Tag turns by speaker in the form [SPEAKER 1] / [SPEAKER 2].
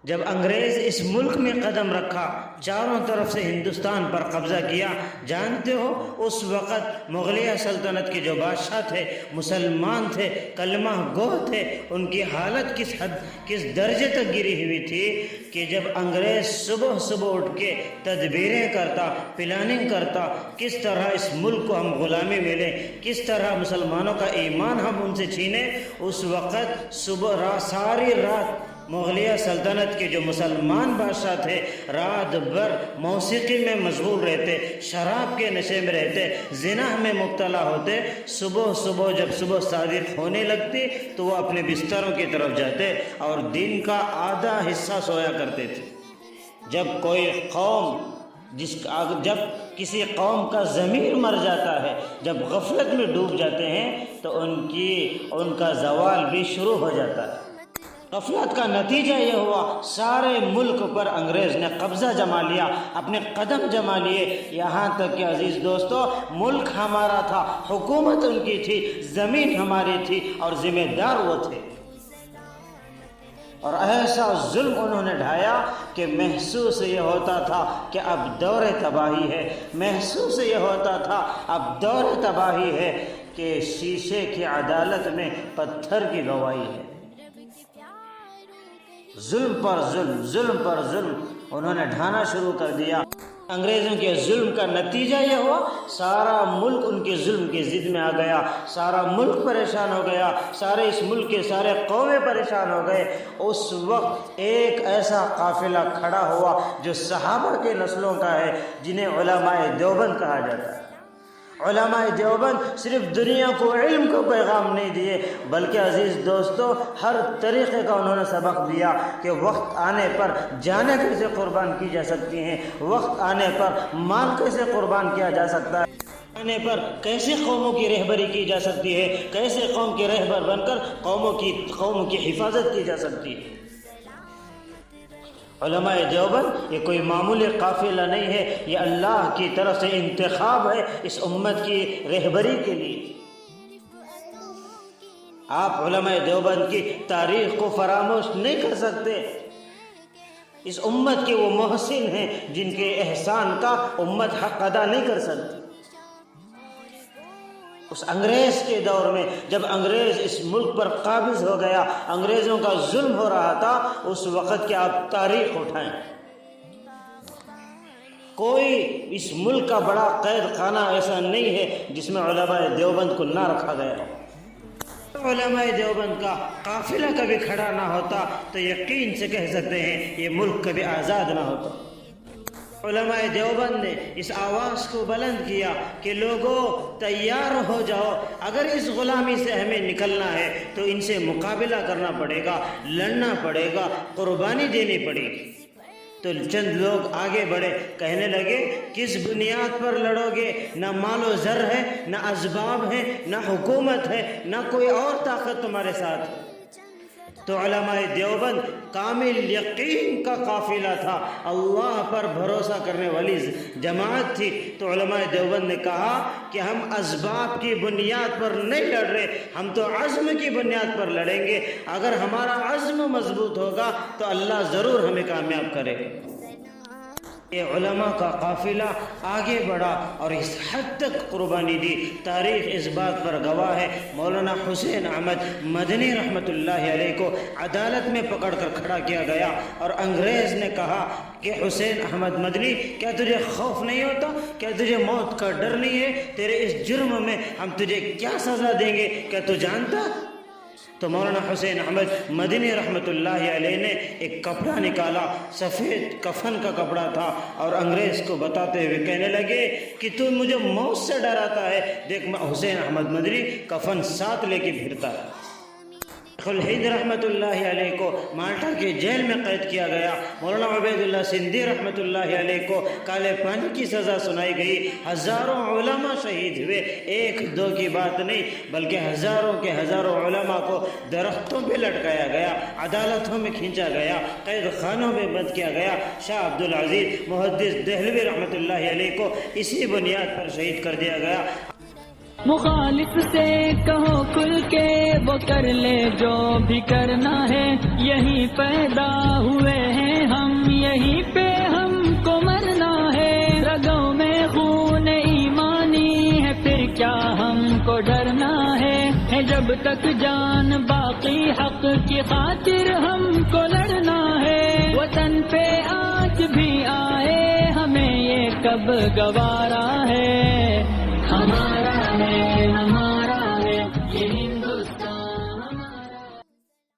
[SPEAKER 1] جب انگریز اس ملک میں قدم رکھا، چاروں طرف سے ہندوستان پر قبضہ کیا، جانتے ہو اس وقت مغلیہ سلطنت کے جو بادشاہ تھے مسلمان تھے، کلمہ گو تھے، ان کی حالت کس درجے تک گری ہوئی تھی کہ جب انگریز صبح صبح اٹھ کے تدبیریں کرتا، پلاننگ کرتا، کس طرح اس ملک کو ہم غلامی میں لیں، کس طرح مسلمانوں کا ایمان ہم ان سے چھینیں، اس وقت صبح ساری رات مغلیہ سلطنت کے جو مسلمان بادشاہ تھے رات بھر موسیقی میں مشغول رہتے، شراب کے نشے میں رہتے، زنا میں مبتلا ہوتے، صبح صبح جب صبح صادق ہونے لگتی تو وہ اپنے بستروں کی طرف جاتے اور دن کا آدھا حصہ سویا کرتے تھے۔ جب کوئی قوم جب کسی قوم کا ضمیر مر جاتا ہے، جب غفلت میں ڈوب جاتے ہیں تو ان کا زوال بھی شروع ہو جاتا ہے۔ غفلت کا نتیجہ یہ ہوا سارے ملک پر انگریز نے قبضہ جما لیا، اپنے قدم جما لیے، یہاں تک کہ عزیز دوستو ملک ہمارا تھا، حکومت ان کی تھی، زمین ہماری تھی اور ذمہ دار وہ تھے، اور ایسا ظلم انہوں نے ڈھایا کہ محسوس یہ ہوتا تھا کہ اب دور تباہی ہے، محسوس یہ ہوتا تھا اب دور تباہی ہے کہ شیشے کی عدالت میں پتھر کی گواہی ہے۔ ظلم پر ظلم، ظلم پر ظلم انہوں نے ڈھانا شروع کر دیا۔ انگریزوں کے ظلم کا نتیجہ یہ ہوا سارا ملک ان کے ظلم کی ضد میں آ گیا، سارا ملک پریشان ہو گیا، سارے اس ملک کے سارے قومیں پریشان ہو گئے۔ اس وقت ایک ایسا قافلہ کھڑا ہوا جو صحابہ کے نسلوں کا ہے، جنہیں علماء دیوبند کہا جاتا ہے۔ علماء دیوبند صرف دنیا کو علم کو پیغام نہیں دیے بلکہ عزیز دوستو ہر طریقے کا انہوں نے سبق دیا کہ وقت آنے پر جانیں کیسے قربان کی جا سکتی ہیں، وقت آنے پر مال کیسے قربان کیا جا سکتا ہے، آنے پر کیسے قوموں کی رہبری کی جا سکتی ہے، کیسے قوم کے رہبر بن کر قوموں کی حفاظت کی جا سکتی ہے۔ علماء دیوبند یہ کوئی معمولی قافلہ نہیں ہے، یہ اللہ کی طرف سے انتخاب ہے اس امت کی رہبری کے لیے۔ آپ علماء دیوبند کی تاریخ کو فراموش نہیں کر سکتے، اس امت کے وہ محسن ہیں جن کے احسان کا امت حق ادا نہیں کر سکتی۔ اس انگریز کے دور میں جب انگریز اس ملک پر قابض ہو گیا، انگریزوں کا ظلم ہو رہا تھا، اس وقت کی آپ تاریخ اٹھائیں، کوئی اس ملک کا بڑا قید خانہ ایسا نہیں ہے جس میں علماء دیوبند کو نہ رکھا گیا ہو۔ علماء دیوبند کا قافلہ کبھی کھڑا نہ ہوتا تو یقین سے کہہ سکتے ہیں یہ ملک کبھی آزاد نہ ہوتا۔ علماء دیوبند نے اس آواز کو بلند کیا کہ لوگوں تیار ہو جاؤ، اگر اس غلامی سے ہمیں نکلنا ہے تو ان سے مقابلہ کرنا پڑے گا، لڑنا پڑے گا، قربانی دینی پڑے گی۔ تو چند لوگ آگے بڑھے، کہنے لگے کس بنیاد پر لڑو گے؟ نہ مال و زر ہے، نہ اسباب ہے، نہ حکومت ہے، نہ کوئی اور طاقت تمہارے ساتھ ہے۔ تو علماء دیوبند کامل یقین کا قافلہ تھا، اللہ پر بھروسہ کرنے والی جماعت تھی۔ تو علماء دیوبند نے کہا کہ ہم اسباب کی بنیاد پر نہیں لڑ رہے، ہم تو عزم کی بنیاد پر لڑیں گے، اگر ہمارا عزم مضبوط ہوگا تو اللہ ضرور ہمیں کامیاب کرے گا۔ یہ علماء کا قافلہ آگے بڑھا اور اس حد تک قربانی دی، تاریخ اس بات پر گواہ ہے۔ مولانا حسین احمد مدنی رحمۃ اللہ علیہ کو عدالت میں پکڑ کر کھڑا کیا گیا اور انگریز نے کہا کہ حسین احمد مدنی کیا تجھے خوف نہیں ہوتا، کیا تجھے موت کا ڈر نہیں ہے؟ تیرے اس جرم میں ہم تجھے کیا سزا دیں گے، کیا تو جانتا؟ تو مولانا حسین احمد مدنی رحمۃ اللہ علیہ نے ایک کپڑا نکالا، سفید کفن کا کپڑا تھا، اور انگریز کو بتاتے ہوئے کہنے لگے کہ تو مجھے موت سے ڈراتا ہے، دیکھ میں حسین احمد مدنی کفن ساتھ لے کے پھرتا ہے۔ الہند رحمۃ اللہ علیہ کو مالٹا کے جیل میں قید کیا گیا، مولانا عبید اللہ سندھی رحمۃ اللہ علیہ کو کالے پانی کی سزا سنائی گئی، ہزاروں علماء شہید ہوئے، ایک دو کی بات نہیں بلکہ ہزاروں کے ہزاروں علماء کو درختوں پہ لٹکایا گیا، عدالتوں میں کھینچا گیا، قید خانوں میں بند کیا گیا۔ شاہ عبد العزیز محدث دہلوی رحمۃ اللہ علیہ کو اسی بنیاد پر شہید کر دیا گیا۔
[SPEAKER 2] مخالف سے کہو کھل کے وہ کر لے جو بھی کرنا ہے، یہی پیدا ہوئے ہیں کو ڈرنا ہے جب تک جان باقی حق کی خاطر ہم کو لڑنا ہے. وطن پہ آج بھی آئے ہمیں یہ کب گوارا ہے.